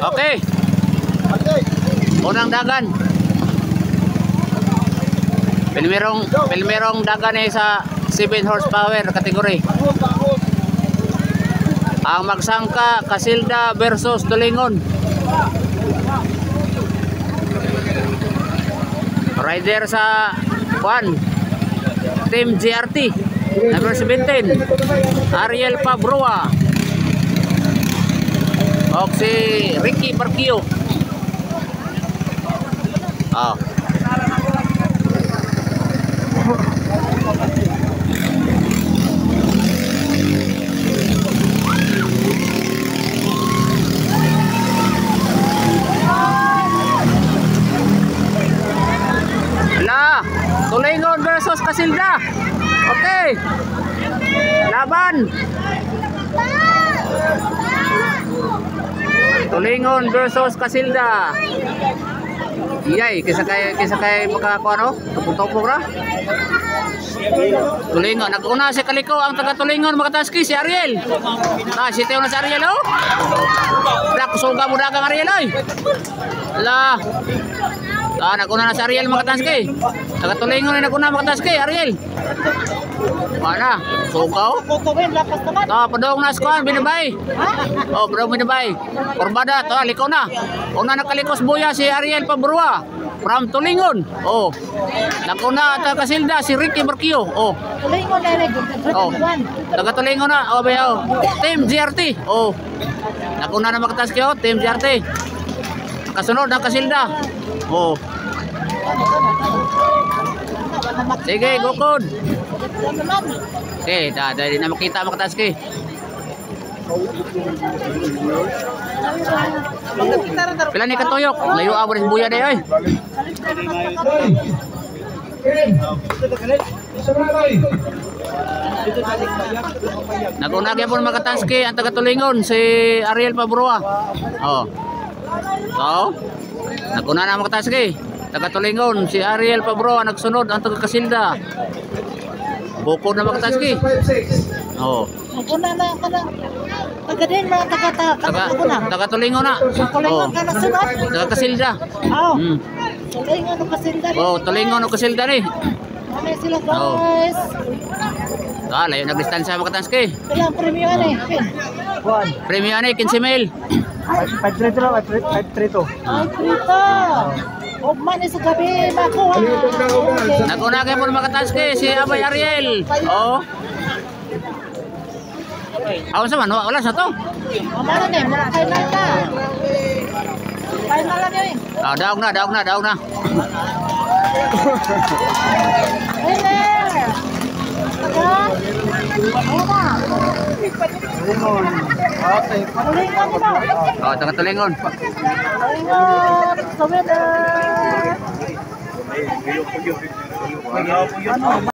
Okay. Unang dagan. Pilmerong dagan ay sa 7 horsepower kategory. Ang magsangka Casilda versus Tulingon. Rider sa 1 Team GRT number 17 Ariel Pabrua o si Ricky Barquio. Tulingon versus Casilda. Okay. Laban. Tulingon versus Casilda. Iyay, kisa kay makakuha no? Tupong-tupong ra. Tulingon, nag-una si Kaliko ang taga Tulingon makataski si Ariel. Si Teo na si Ariel oh. Kusuga mo dagang Ariel oy. Naguna na si Ariel makataski. Taga Tulingon ay naguna makataski Ariel. Mana? Sugaw? Padong na skuan binabay. Padong binabay. Korbada to liko na. Una nakalikos buya si Ariel Pabrua from Tulingon. Naguna taga Casilda si Ricky Barquio. Tulingon na taga Tulingon na. Team GRT. Naguna na makataski Team GRT. Kasunod ng Casilda. Sige, gukod. Okay, dahil na makita makataski. Pila ni katuyok, layo abo rin buya day oy. Naguna gyapon makataski ang taga Tulingon si Ariel Pabrua. Naguna na makataski. Taga Tulingon si Ariel Pabrua nagsunod ang taga Casilda. Bukod na makataski. Naguna na kana. Taga din mga taga Tulingon na. Tulingon ka na sunod. Taga Casilda. Tulingon o Casilda. Tulingon o Casilda ni. Ano sila guys? Layo nagdistansya makataski. Ilang premium ani? Premium ani 15,000. 532. Ay, Trito. Man sa gabi makuha. Naguna kayo po makataski si Abay Ariel. Awan sa man, wala sa to. Amara na, final na. Final na yun. Daog na. Winner! Taga Tulingon. Tulingon! Sa winner!